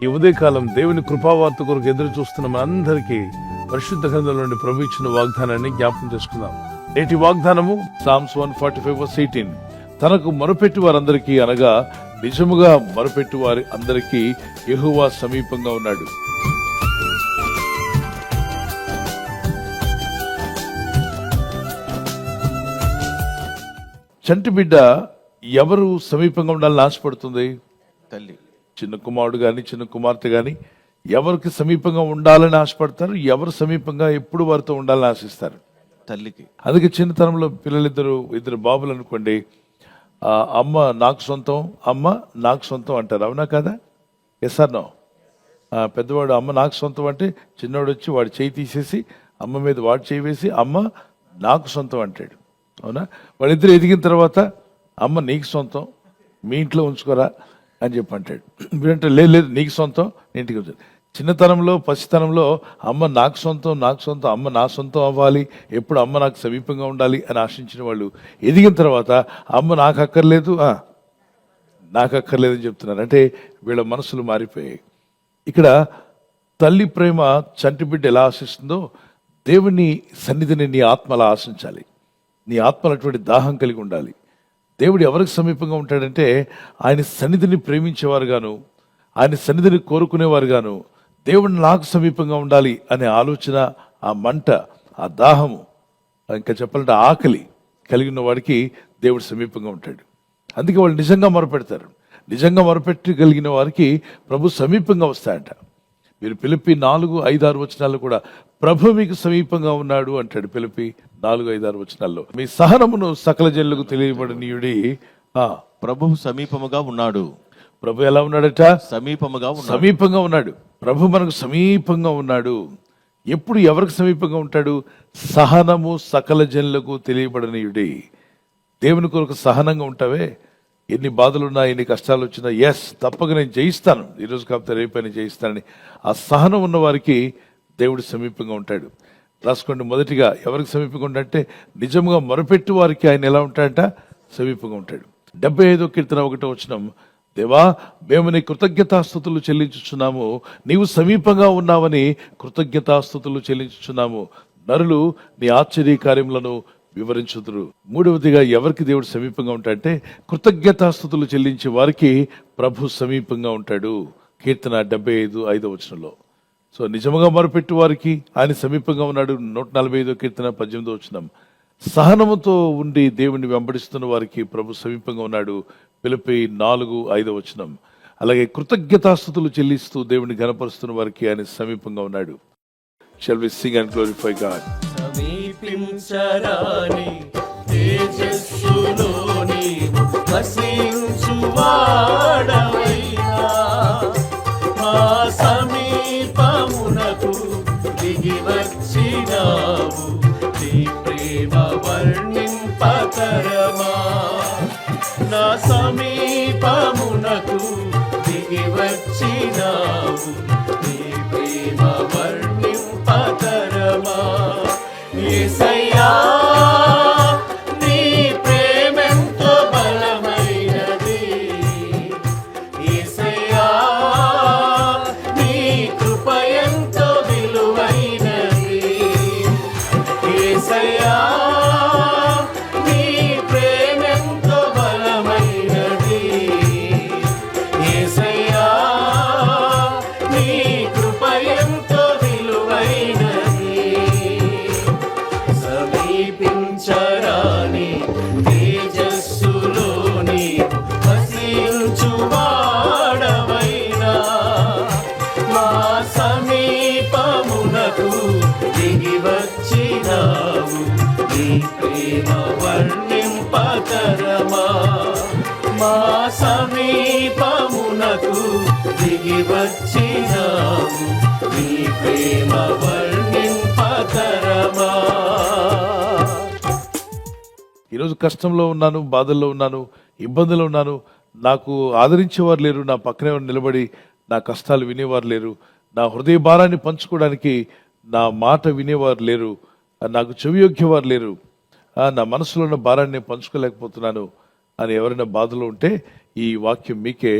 ఈ ఉదయకాలం దేవుని కృపావార్త కొరకు ఎదురు చూస్తున్న మనందరికీ పరిశుద్ధ గ్రంథంలో నుండి ప్రభు ఇచ్చిన వాగ్దానాన్ని జ్ఞాపకం చేసుకుందాం. నేటి వాగ్దానము సామ్స్ 145:18. తనకు మొరపెట్టి వారందరికీ అనగా నిజముగా మొరపెట్టి వారి అందరికీ యెహోవా సమీపంగా ఉన్నాడు. చంటి బిడ్డ ఎవరు సమీపంగా ఉండాలని ఆశపడుతుంది? తల్లి. చిన్న కుమారుడు గాని చిన్న కుమార్తె గాని ఎవరికి సమీపంగా ఉండాలని ఆశపడతారు? ఎవరు సమీపంగా ఎప్పుడు వారితో ఉండాలని ఆశిస్తారు? తల్లికి. అందుకే చిన్నతనంలో ఇద్దరు బాబులు అనుకోండి, అమ్మ నాకు సొంతం, అమ్మ నాకు సొంతం అంటారు. అవునా కదా? Yes or no? పెద్దవాడు అమ్మ నాకు సొంతం అంటే చిన్నవాడు వచ్చి వాడు చేయి తీసేసి అమ్మ మీద వాడు చేయి వేసి అమ్మ నాకు సొంతం అంటాడు. అవునా? వాళ్ళిద్దరు ఎదిగిన తర్వాత అమ్మ నీకు సొంతం, మీ ఇంట్లో ఉంచుకోరా అని చెప్పి అంటాడు. మీరంటే లేదు నీకు సొంతం, ఇంటికి వచ్చాడు. చిన్నతనంలో పసితనంలో అమ్మ నాకు సొంతం, అమ్మ నా సొంతం అవ్వాలి, ఎప్పుడు అమ్మ నాకు సమీపంగా ఉండాలి అని ఆశించిన వాళ్ళు ఎదిగిన తర్వాత అమ్మ నాకు అక్కర్లేదు అని చెప్తున్నారు. అంటే వీళ్ళ మనసులు మారిపోయాయి. ఇక్కడ తల్లి ప్రేమ చంటి బిడ్డ ఎలా ఆశిస్తుందో దేవుని సన్నిధిని నీ ఆత్మలా ఆశించాలి. నీ ఆత్మలో అటువంటి దాహం కలిగి ఉండాలి. దేవుడు ఎవరికి సమీపంగా ఉంటాడంటే ఆయన సన్నిధిని ప్రేమించేవారు గాను, ఆయన సన్నిధిని కోరుకునేవారు గాను, దేవుడు నాకు సమీపంగా ఉండాలి అనే ఆలోచన, ఆ మంట, ఆ దాహము, ఇంకా చెప్పాలంటే ఆకలి కలిగిన వాడికి దేవుడు సమీపంగా ఉంటాడు. అందుకే వాళ్ళు నిజంగా మొరపెడతారు. నిజంగా మొరపెట్టగలిగిన వారికి ప్రభు సమీపంగా వస్తాయంట. మీరు ఫిలిప్పీ 4:5-6 వచనాల్లో కూడా ప్రభు మీకు సమీపంగా ఉన్నాడు అంటాడు. ఫిలిప్పీ 4:5-6 వచనాల్లో మీ సహనమును సకల జనులకు తెలియబడనీయుడి. ప్రభువు సమీపముగా ఉన్నాడు. ప్రభు ఎలా ఉన్నాడట? సమీపంగా ఉన్నాడు. ప్రభు మనకు సమీపంగా ఉన్నాడు. ఎప్పుడు ఎవరికి సమీపంగా ఉంటాడు? సహనము సకల జనులకు తెలియబడనీయుడి. దేవుని కొరకు సహనంగా ఉంటావే. ఎన్ని బాధలున్నా, ఎన్ని కష్టాలు వచ్చినా, ఎస్ తప్పక నేను జయిస్తాను, ఈరోజు కాకపోతే రేపైనా జయిస్తానని ఆ సహనం ఉన్న వారికి దేవుడు సమీపంగా ఉంటాడు. రాసుకోండి. మొదటిగా ఎవరికి సమీపంగా ఉంటాడంటే నిజంగా మొరపెట్టి వారికి ఆయన ఎలా ఉంటాడంట? సమీపంగా ఉంటాడు. 75వ కీర్తన 1వ వచనం, దేవా మేము నీ కృతజ్ఞతాస్తుతులు చెల్లించుచున్నాము, నీవు సమీపంగా ఉన్నావని కృతజ్ఞతాస్తుతులు చెల్లించుచున్నాము, నరులు నీ ఆశ్చర్య కార్యములను వివరించుదురు. మూడవదిగా ఎవరికి దేవుడు సమీపంగా ఉంటాడంటే కృతజ్ఞతాస్తుతులు చెల్లించే వారికి ప్రభు సమీపంగా ఉంటాడు. కీర్తన 75:5 వచనంలో. సో నిజముగా మొరపెట్టు వారికి ఆయన సమీపంగా ఉన్నాడు. 145వ కీర్తన 18వ వచనం, సహనముతో ఉండి దేవుని వెంబడిస్తున్న వారికి ప్రభు సమీపంగా ఉన్నాడు. ఫిలిప్పీ 4:5 వచనం. అలాగే కృతజ్ఞతాస్తుతులు చెల్లిస్తూ దేవుని ఘనపరుస్తున్న వారికి ఆయన సమీపంగా ఉన్నాడు. Shall we sing and glorify God? సమీపించరాని తేజస్సులో నీవు వసించువాడవైనా, మా సమీపమునకు దిగి వచ్చినావు, నీ ప్రేమ వర్ణింపతరమా. నా సమీపమునకు దిగి వచ్చినావు, నీ ప్రేమ వర్ణింపతరమా. యేసయ్యా నీ ప్రేమెంతో బలమైనది, యేసయ్యా నీ కృప ఎంతో విలువైనది, యేసయ్యా నీ ప్రేమెంతో బలమైనది, యేసయ్యా నీ కృప ఎంతో విలువైనది. సమీపించరాని తేజస్సులో నీవు వసించువాడవైనా, మా సమీపమునకు దిగి వచ్చినావు, నీ ప్రేమ వర్ణింపతరమా. మా సమీపమునకు దిగి వచ్చినావు, నీ ప్రేమ వర్ణింపతరమా. ఈరోజు కష్టంలో ఉన్నాను, బాధల్లో ఉన్నాను, ఇబ్బందులు ఉన్నాను, నాకు ఆదరించేవారు లేరు, నా పక్కనే నిలబడి నా కష్టాలు వినేవారు లేరు, నా హృదయ భారాన్ని పంచుకోవడానికి నా మాట వినేవారు లేరు, నాకు చెవియొగ్గేవారు లేరు, నా మనసులో ఉన్న భారాన్ని పంచుకోలేకపోతున్నాను అని ఎవరైనా బాధలో ఉంటే ఈ వాక్యం మీకే.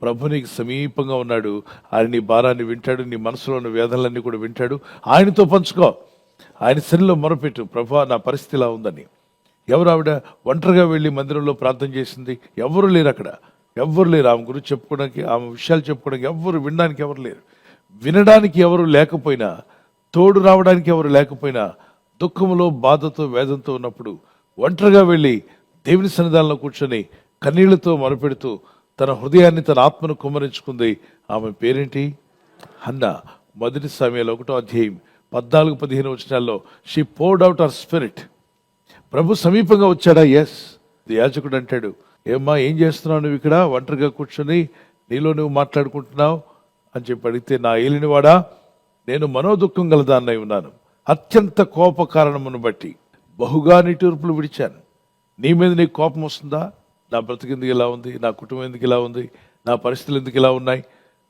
ప్రభు నీకు సమీపంగా ఉన్నాడు. ఆయన నీ భారాన్ని వింటాడు, నీ మనసులో ఉన్న వేదనలన్నీ కూడా వింటాడు. ఆయనతో పంచుకో, ఆయన సన్నిధిలో మొరపెట్టు, ప్రభు నా పరిస్థితి ఇలా ఉందని. ఎవరు ఆవిడ ఒంటరిగా వెళ్ళి మందిరంలో ప్రార్థన చేసింది? ఎవరు లేరు అక్కడ, ఎవ్వరు లేరు. ఆమె గురించి చెప్పుకోవడానికి, ఆమె విషయాలు చెప్పుకోవడానికి ఎవ్వరు, వినడానికి ఎవరు లేరు. వినడానికి ఎవరు లేకపోయినా, తోడు రావడానికి ఎవరు లేకపోయినా, దుఃఖంలో బాధతో వేదంతో ఉన్నప్పుడు ఒంటరిగా వెళ్ళి దేవుని సన్నిధానంలో కూర్చొని కన్నీళ్లతో మొరపెడుతూ తన హృదయాన్ని, తన ఆత్మను కుమ్మరించుకుంది. ఆమె పేరేంటి? హన్నా. 1 సమూయేలు 1వ అధ్యాయం 14-15 వచనాల్లో she poured out our spirit. ప్రభు సమీపంగా వచ్చాడా? ఎస్. యాజకుడు అంటాడు, ఏమ్మా ఏం చేస్తున్నావు నువ్వు ఇక్కడ ఒంటరిగా కూర్చొని, నీలో నువ్వు మాట్లాడుకుంటున్నావు అని చెప్పి అడిగితే, నా ఏలినవాడా, నేను మనోదుఖం గలదాన్నై ఉన్నాను. అత్యంత కోప కారణమును బట్టి బహుగా నిట్టూర్పులు విడిచాను. నీ మీద నీకు కోపం వస్తుందా? నా బ్రతుకు ఎందుకు ఇలా ఉంది, నా కుటుంబం ఎందుకు ఇలా ఉంది, నా పరిస్థితులు ఎందుకు ఇలా ఉన్నాయి,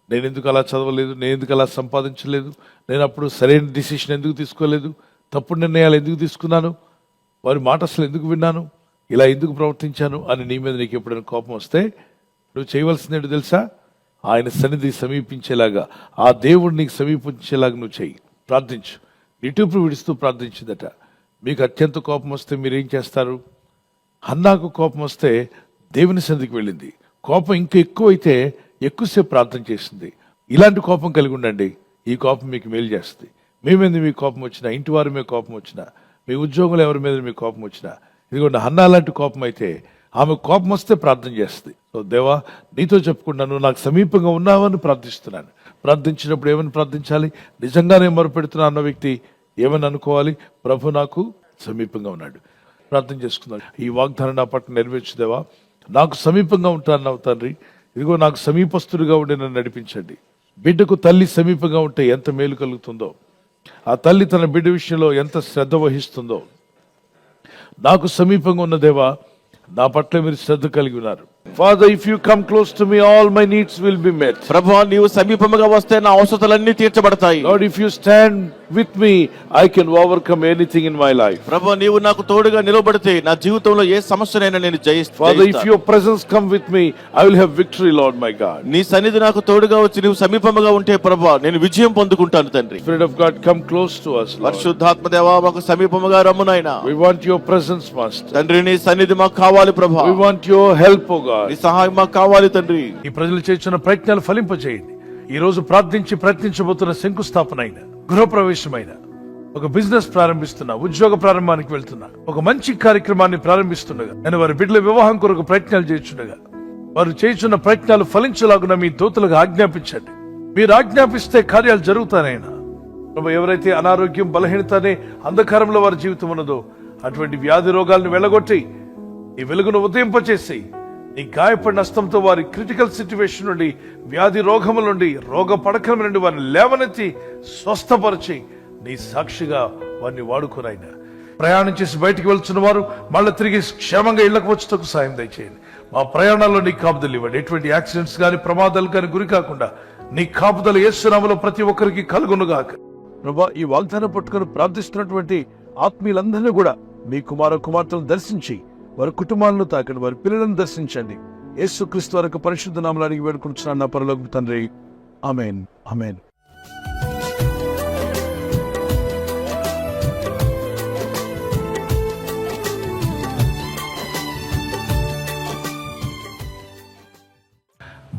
నేను ఎందుకు అలా చదవలేదు, నేను ఎందుకు అలా సంపాదించలేదు, నేను అప్పుడు సరైన డిసిషన్ ఎందుకు తీసుకోలేదు, తప్పుడు నిర్ణయాలు ఎందుకు తీసుకున్నాను, వారి మాట అసలు ఎందుకు విన్నాను, ఇలా ఎందుకు ప్రవర్తించాను అని నీ మీద నీకు ఎప్పుడైనా కోపం వస్తే నువ్వు చేయవలసింది ఏంటో తెలుసా? ఆయన సన్నిధి సమీపించేలాగా, ఆ దేవుడు నీకు సమీపించేలాగా నువ్వు చెయ్యి, ప్రార్థించు. నిట్టూర్పులు విడుస్తూ ప్రార్థించిందట. మీకు అత్యంత కోపం వస్తే మీరేం చేస్తారు? హన్నాకు కోపం వస్తే దేవుని సన్నిధికి వెళ్ళింది. కోపం ఇంకా ఎక్కువైతే ఎక్కువసేపు ప్రార్థన చేసింది. ఇలాంటి కోపం కలిగి ఉండండి, ఈ కోపం మీకు మేలు చేస్తుంది. మీ మీద మీకు కోపం వచ్చినా, ఇంటి వారి మీద కోపం వచ్చినా, మీ ఉద్యోగులు ఎవరి మీద మీకు కోపం వచ్చినా, ఇదిగోండి హన్నా లాంటి కోపం అయితే ఆమె కోపం వస్తే ప్రార్థన చేస్తుంది. సో దేవా, నీతో చెప్పుకున్నాను, నాకు సమీపంగా ఉన్నావని ప్రార్థిస్తున్నాను. ప్రార్థించినప్పుడు ఏమని ప్రార్థించాలి? నిజంగానే మొరపెడుతున్నా అన్న వ్యక్తి ఏమని అనుకోవాలి? ప్రభు నాకు సమీపంగా ఉన్నాడు. ప్రార్థన చేసుకున్నాను, ఈ వాగ్దానం నా పట్ల నెరవేర్చుదేవా, నాకు సమీపంగా ఉంటాను తండ్రి, ఇదిగో నాకు సమీపస్తుడిగా ఉండి నన్ను నడిపించండి. బిడ్డకు తల్లి సమీపంగా ఉంటే ఎంత మేలు కలుగుతుందో, ఆ తల్లి తన బిడ్డ విషయంలో ఎంత శ్రద్ధ వహిస్తుందో, నాకు సమీపంగా ఉన్న దేవా, నా పట్ల మీరు శ్రద్ధ కలిగి ఉన్నారు. Father, if you come close to me, all my needs will be met. ప్రభువా, నీవు సమీపముగా వస్తే నా అవసరతలన్నీ తీర్చబడతాయి. Lord, if you stand with me, I can overcome anything in my life. ప్రభువా, నీవు నాకు తోడుగా నిలబడితే నా జీవితంలో ఏ సమస్యనైనా నేను Father, if your presence come with me, I will have victory, Lord my God. నీ సన్నిధి నాకు తోడుగా వచ్చి నీవు సమీపముగా ఉంటే ప్రభువా, నేను విజయం పొందుకుంటాను తండ్రి. Spirit of God, come close to us, Lord. పరిశుద్ధాత్మ దేవా, మాకు సమీపముగా రమ్ము నాయనా. We want your presence, Master. తండ్రి, నీ సన్నిధి మాకు కావాలి ప్రభువా. We want your help, O God. నీ సహాయం మాకు కావాలి తండ్రి. ఈ ప్రజలు చేస్తున్న ప్రయత్నాలు ఫలింపజేయండి. ఈ రోజు ప్రార్థించి ప్రయత్నించబోతున్న శంకుస్థాపన అయిన, గృహప్రవేశమైన, ఒక బిజినెస్ ప్రారంభిస్తున్నా, ఉద్యోగ ప్రారంభానికి వెళ్తున్నా, ఒక మంచి కార్యక్రమాన్ని ప్రారంభిస్తుండగా, నేను వారి బిడ్డల వివాహం కొరకు ప్రయత్నాలు చేస్తుండగా, వారు చేస్తున్న ప్రయత్నాలు ఫలించలాగున మీ దూతలకు ఆజ్ఞాపించండి. మీరు ఆజ్ఞాపిస్తే కార్యాలు జరుగుతానైనా. ప్రభు, ఎవరైతే అనారోగ్యం, బలహీనత అనే అంధకారంలో వారి జీవితం ఉన్నదో అటువంటి వ్యాధి రోగాలను వెళ్ళగొట్టి ఈ వెలుగును ఉదయింపచేసి, నీ గాయపడిన హస్తంతో వారి క్రిటికల్ సిచ్యువేషన్ నుండి, వ్యాధి రోగముల నుండి, రోగ పడకల నుండి వారిని లేవనెత్తి స్వస్థపరిచి నీ సాక్షిగా వారిని వాడుకోనైనా. ప్రయాణం చేసి బయటికి వెళ్తున్న వారు మళ్ళీ తిరిగి క్షేమంగా ఇళ్లకు వచ్చేందుకు సాయం దయచేయండి. మా ప్రయాణాల్లో నీ కాపుదలు ఇవ్వండి. ఎటువంటి యాక్సిడెంట్స్ కానీ, ప్రమాదాలు కానీ గురి కాకుండా నీ కాపుదలు యేసు నామములో ప్రతి ఒక్కరికి కలుగునుగాక. ప్రభా, ఈ వాగ్దానం పట్టుకుని ప్రార్థిస్తున్నటువంటి ఆత్మీయులందరినీ కూడా మీ కుమార్తెలను దర్శించి వారి కుటుంబాలను తాకండి, వారి పిల్లలను దర్శించండి. యేసుక్రీస్తు వారి పరిశుద్ధ నామములో అడిగి వేడుకుంటున్నాను నా పరలోకపు తండ్రి. ఆమేన్, ఆమేన్.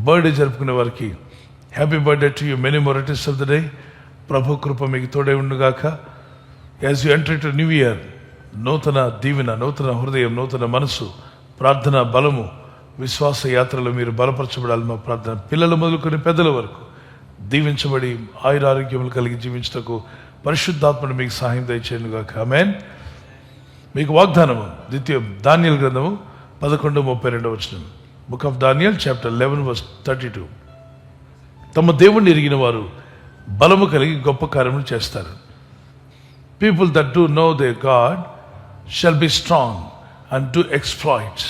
బర్త్డే జరుపుకునే వారికి happy birthday to you, many more returns of the day. ప్రభు కృప మీకు తోడే ఉండుగాక. As you enter to new year, నూతన దీవెన, నూతన హృదయం, నూతన మనసు, ప్రార్థన బలము, విశ్వాస యాత్రలో మీరు బలపరచబడాలి. మా ప్రార్థన పిల్లలు మొదలుకొని పెద్దల వరకు దీవించబడి ఆయురారోగ్యములు కలిగి జీవించటకు పరిశుద్ధాత్మను మీకు సహాయం దయచేయనుగాక. ఆమేన్. మీకు వాగ్దానము ద్వితీయ దానియేలు గ్రంథము 11:32. Book of Daniel chapter 11:32. తమ దేవుణ్ణి ఎరిగిన వారు బలము కలిగి గొప్ప కార్యములు చేస్తారు. People that do know their God shall be strong and do exploits.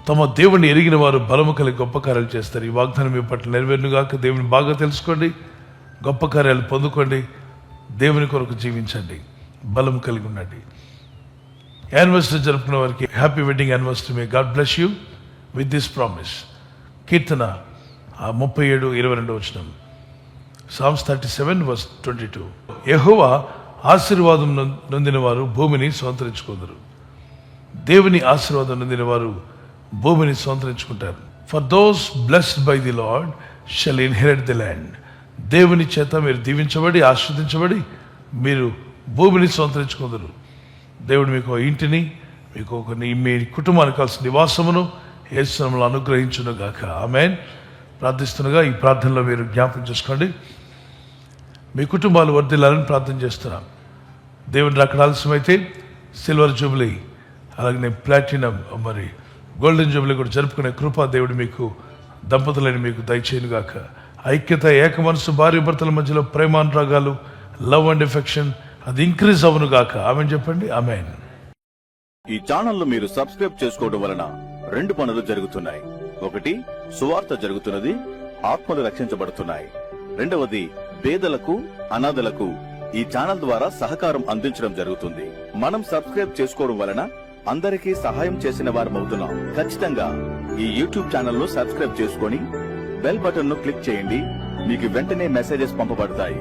తమ దేవుని ఎరిగిన వారు బలము కలిగి గొప్ప కార్యాలు చేస్తారు. ఈ వాగ్దానం మీ పట్ల నెరవేరునుగాక. దేవుని బాగా తెలుసుకోండి, గొప్ప కార్యాలు పొందుకోండి, దేవుని కొరకు జీవించండి, బలము కలిగి ఉండండి. యానివర్సరీ జరుపుకున్న వారికి happy wedding anniversary. May God bless you with this promise. Keerthana 37:22. Psalms 37:22. యెహోవా ఆశీర్వాదం నొందిన వారు భూమిని స్వతంత్రించుకుందరు. దేవుని ఆశీర్వాదం నొందిన వారు భూమిని స్వతంత్రించుకుంటారు. For those blessed by the lord shall inherit the land. దేవుని చేత మీరు దీవించబడి ఆశీర్వదించబడి మీరు భూమిని స్వతంత్రించుకుందరు. దేవుడు మీకు ఒక ఇంటిని, మీకు ఒక మీ కుటుంబానికి కావాల్సిన నివాసమును యేసు నామములో అనుగ్రహించును గాక. ఆమేన్. ప్రార్థిస్తుండగా ఈ ప్రార్థనలో మీరు జ్ఞాపకం చేసుకోండి. మీ కుటుంబాలు వర్ధిల్లాలని ప్రార్థన చేస్తున్నాం. దేవుని అక్కడ ఆలస్యమైతే సిల్వర్ జూబ్లీ, అలాగే ప్లాటినం, మరి గోల్డెన్ జూబ్లీ కూడా జరుపుకునే కృప దేవుడు మీకు, దంపతులని మీకు దయచేయను గాక. ఐక్యత, ఏక మనసు, భార్య భర్తల మధ్యలో ప్రేమానురాగాలు, లవ్ అండ్ ఎఫెక్షన్ అది ఇంక్రీజ్ అవును గాక. ఆమెన్ చెప్పండి. ఆమెన్. ఈ ఛానల్ మీరు సబ్స్క్రైబ్ చేసుకోవడం వలన 2 పనులు జరుగుతున్నాయి. ఒకటి, సువార్త జరుగుతున్నది, ఆత్మలు రక్షించబడుతున్నాయి. రెండవది, పేదలకు, అనాథలకు ఈ ఛానల్ ద్వారా సహకారం అందించడం జరుగుతుంది. మనం సబ్స్క్రైబ్ చేసుకోవడం వలన అందరికీ సహాయం చేసిన వారమవుతున్నాం. ఖచ్చితంగా ఈ యూట్యూబ్ ఛానల్ ను సబ్స్క్రైబ్ చేసుకొని బెల్ బటన్ ను క్లిక్ చేయండి. మీకు వెంటనే మెసేజెస్ పంపబడతాయి.